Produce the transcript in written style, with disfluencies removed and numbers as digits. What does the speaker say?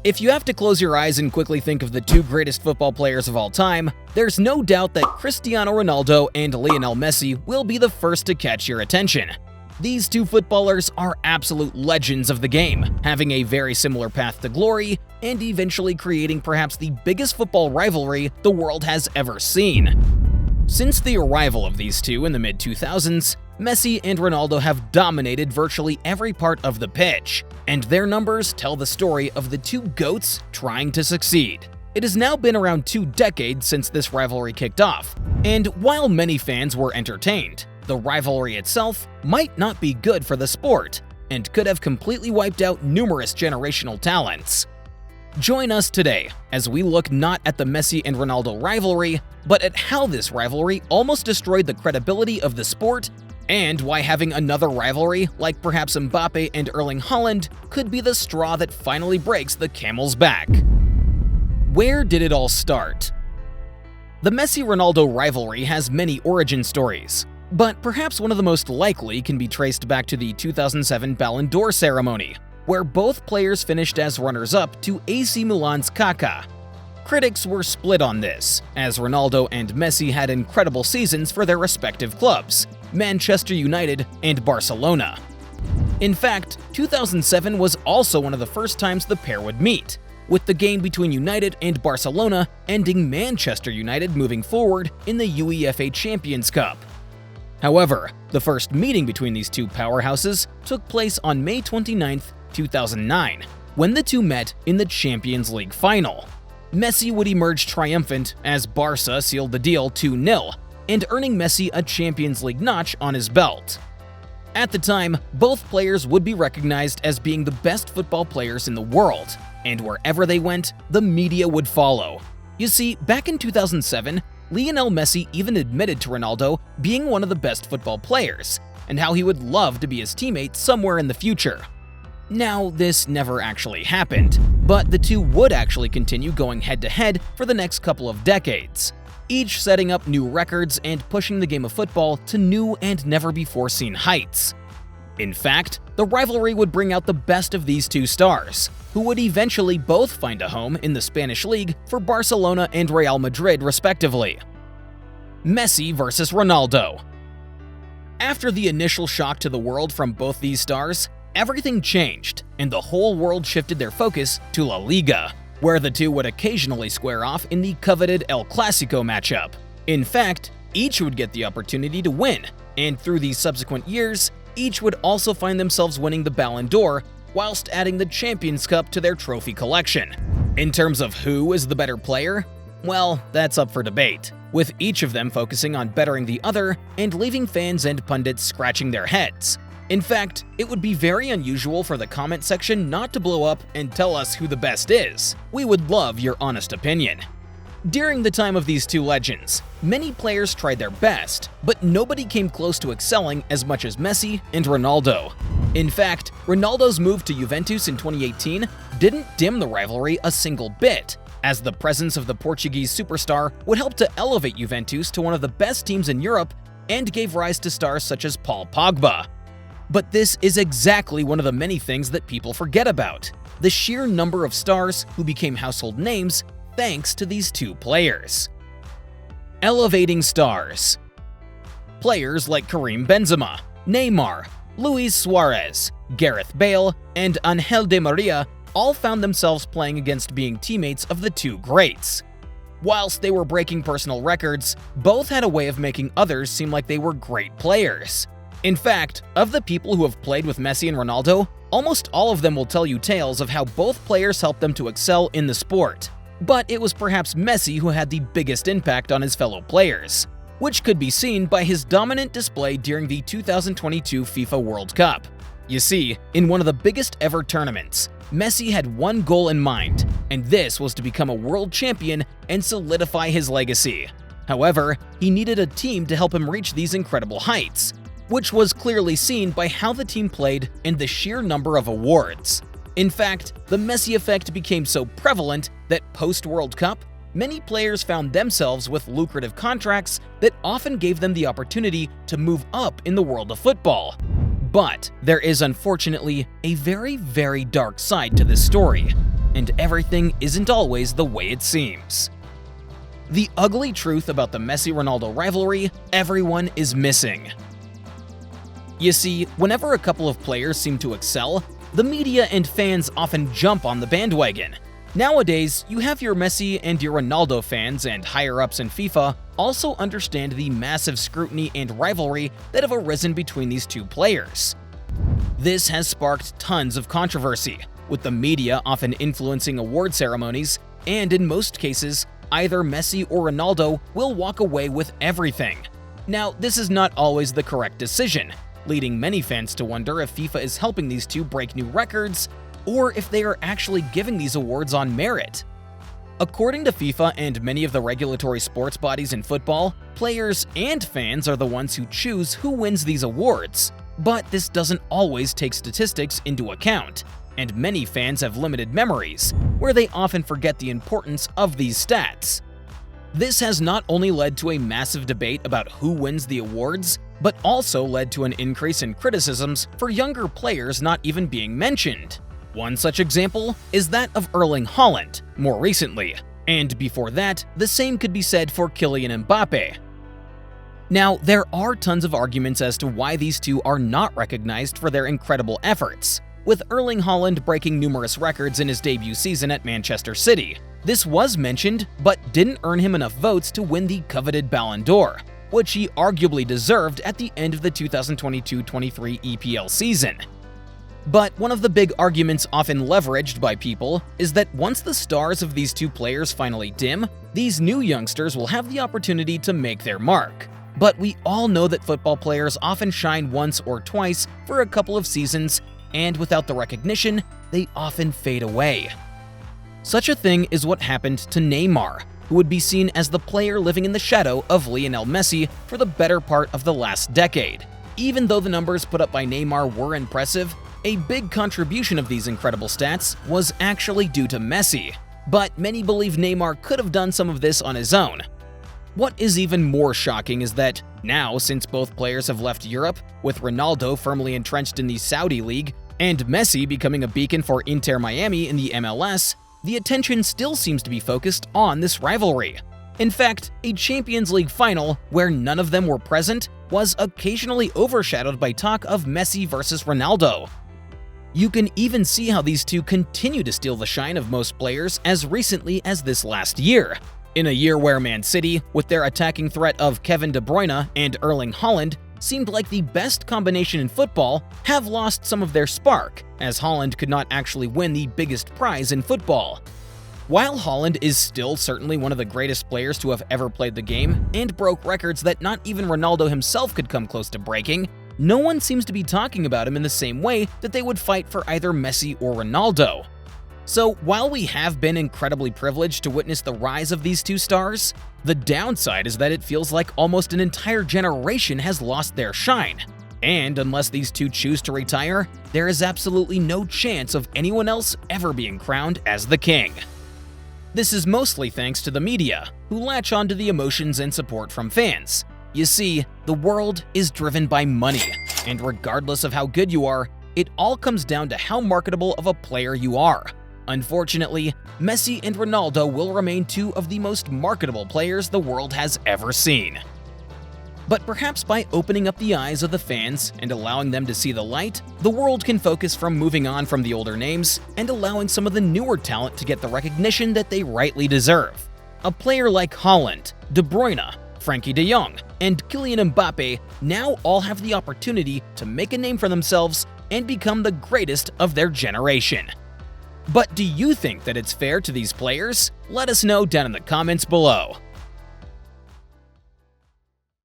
If you have to close your eyes and quickly think of the two greatest football players of all time, there's no doubt that Cristiano Ronaldo and Lionel Messi will be the first to catch your attention. These two footballers are absolute legends of the game, having a very similar path to glory and eventually creating perhaps the biggest football rivalry the world has ever seen. Since the arrival of these two in the mid-2000s, Messi and Ronaldo have dominated virtually every part of the pitch, and their numbers tell the story of the two GOATs trying to succeed. It has now been around 2 decades since this rivalry kicked off, and while many fans were entertained, the rivalry itself might not be good for the sport and could have completely wiped out numerous generational talents. Join us today as we look not at the Messi and Ronaldo rivalry, but at how this rivalry almost destroyed the credibility of the sport and why having another rivalry, like perhaps Mbappe and Erling Haaland, could be the straw that finally breaks the camel's back. Where did it all start? The Messi-Ronaldo rivalry has many origin stories, but perhaps one of the most likely can be traced back to the 2007 Ballon d'Or ceremony, where both players finished as runners-up to AC Milan's Kaká. Critics were split on this, as Ronaldo and Messi had incredible seasons for their respective clubs, Manchester United and Barcelona. In fact, 2007 was also one of the first times the pair would meet, with the game between United and Barcelona ending Manchester United moving forward in the UEFA Champions Cup. However, the first meeting between these two powerhouses took place on May 29, 2009, when the two met in the Champions League final. Messi would emerge triumphant as Barca sealed the deal 2-0, and earning Messi a Champions League notch on his belt. At the time, both players would be recognized as being the best football players in the world, and wherever they went, the media would follow. You see, back in 2007, Lionel Messi even admitted to Ronaldo being one of the best football players, and how he would love to be his teammate somewhere in the future. Now, this never actually happened, but the two would actually continue going head-to-head for the next couple of decades, each setting up new records and pushing the game of football to new and never-before-seen heights. In fact, the rivalry would bring out the best of these two stars, who would eventually both find a home in the Spanish League for Barcelona and Real Madrid respectively. Messi versus Ronaldo. After the initial shock to the world from both these stars, everything changed, and the whole world shifted their focus to La Liga, where the two would occasionally square off in the coveted El Clasico matchup. In fact, each would get the opportunity to win, and through these subsequent years, each would also find themselves winning the Ballon d'Or whilst adding the Champions Cup to their trophy collection. In terms of who is the better player, well, that's up for debate, with each of them focusing on bettering the other and leaving fans and pundits scratching their heads. In fact, it would be very unusual for the comment section not to blow up and tell us who the best is. We would love your honest opinion. During the time of these two legends, many players tried their best, but nobody came close to excelling as much as Messi and Ronaldo. In fact, Ronaldo's move to Juventus in 2018 didn't dim the rivalry a single bit, as the presence of the Portuguese superstar would help to elevate Juventus to one of the best teams in Europe and gave rise to stars such as Paul Pogba. But this is exactly one of the many things that people forget about: the sheer number of stars who became household names thanks to these two players. Elevating stars. Players like Karim Benzema, Neymar, Luis Suarez, Gareth Bale, and Angel Di Maria all found themselves playing against being teammates of the two greats. Whilst they were breaking personal records, both had a way of making others seem like they were great players. In fact, of the people who have played with Messi and Ronaldo, almost all of them will tell you tales of how both players helped them to excel in the sport. But it was perhaps Messi who had the biggest impact on his fellow players, which could be seen by his dominant display during the 2022 FIFA World Cup. You see, in one of the biggest ever tournaments, Messi had one goal in mind, and this was to become a world champion and solidify his legacy. However, he needed a team to help him reach these incredible heights, which was clearly seen by how the team played and the sheer number of awards. In fact, the Messi effect became so prevalent that post-World Cup, many players found themselves with lucrative contracts that often gave them the opportunity to move up in the world of football. But there is unfortunately a very, very dark side to this story. and everything isn't always the way it seems. The ugly truth about the Messi-Ronaldo rivalry everyone is missing. You see, whenever a couple of players seem to excel, the media and fans often jump on the bandwagon. Nowadays, you have your Messi and your Ronaldo fans and higher-ups in FIFA also understand the massive scrutiny and rivalry that have arisen between these two players. This has sparked tons of controversy, with the media often influencing award ceremonies, and in most cases, either Messi or Ronaldo will walk away with everything. Now, this is not always the correct decision, leading many fans to wonder if FIFA is helping these two break new records, or if they are actually giving these awards on merit. According to FIFA and many of the regulatory sports bodies in football, players and fans are the ones who choose who wins these awards. But this doesn't always take statistics into account, and many fans have limited memories, where they often forget the importance of these stats. This has not only led to a massive debate about who wins the awards, but also led to an increase in criticisms for younger players not even being mentioned. One such example is that of Erling Haaland, more recently, and before that, the same could be said for Kylian Mbappe. Now, there are tons of arguments as to why these two are not recognized for their incredible efforts, with Erling Haaland breaking numerous records in his debut season at Manchester City. This was mentioned, but didn't earn him enough votes to win the coveted Ballon d'Or, which he arguably deserved at the end of the 2022-23 EPL season. But one of the big arguments often leveraged by people is that once the stars of these two players finally dim, these new youngsters will have the opportunity to make their mark. But we all know that football players often shine once or twice for a couple of seasons, and without the recognition, they often fade away. Such a thing is what happened to Neymar, who would be seen as the player living in the shadow of Lionel Messi for the better part of the last decade. Even though the numbers put up by Neymar were impressive, a big contribution of these incredible stats was actually due to Messi, but many believe Neymar could have done some of this on his own. What is even more shocking is that now, since both players have left Europe, with Ronaldo firmly entrenched in the Saudi League and Messi becoming a beacon for Inter Miami in the MLS, the attention still seems to be focused on this rivalry. In fact, a Champions League final, where none of them were present, was occasionally overshadowed by talk of Messi versus Ronaldo. You can even see how these two continue to steal the shine of most players as recently as this last year. In a year where Man City, with their attacking threat of Kevin De Bruyne and Erling Haaland, seemed like the best combination in football, have lost some of their spark, as Haaland could not actually win the biggest prize in football. While Haaland is still certainly one of the greatest players to have ever played the game, and broke records that not even Ronaldo himself could come close to breaking, no one seems to be talking about him in the same way that they would fight for either Messi or Ronaldo. So while we have been incredibly privileged to witness the rise of these two stars, the downside is that it feels like almost an entire generation has lost their shine. And unless these two choose to retire, there is absolutely no chance of anyone else ever being crowned as the king. This is mostly thanks to the media, who latch onto the emotions and support from fans. You see, the world is driven by money, and regardless of how good you are, it all comes down to how marketable of a player you are. Unfortunately, Messi and Ronaldo will remain two of the most marketable players the world has ever seen. But perhaps by opening up the eyes of the fans and allowing them to see the light, the world can focus from moving on from the older names and allowing some of the newer talent to get the recognition that they rightly deserve. A player like Haaland, De Bruyne, Frankie de Jong, and Kylian Mbappe now all have the opportunity to make a name for themselves and become the greatest of their generation. But do you think that it's fair to these players? Let us know down in the comments below.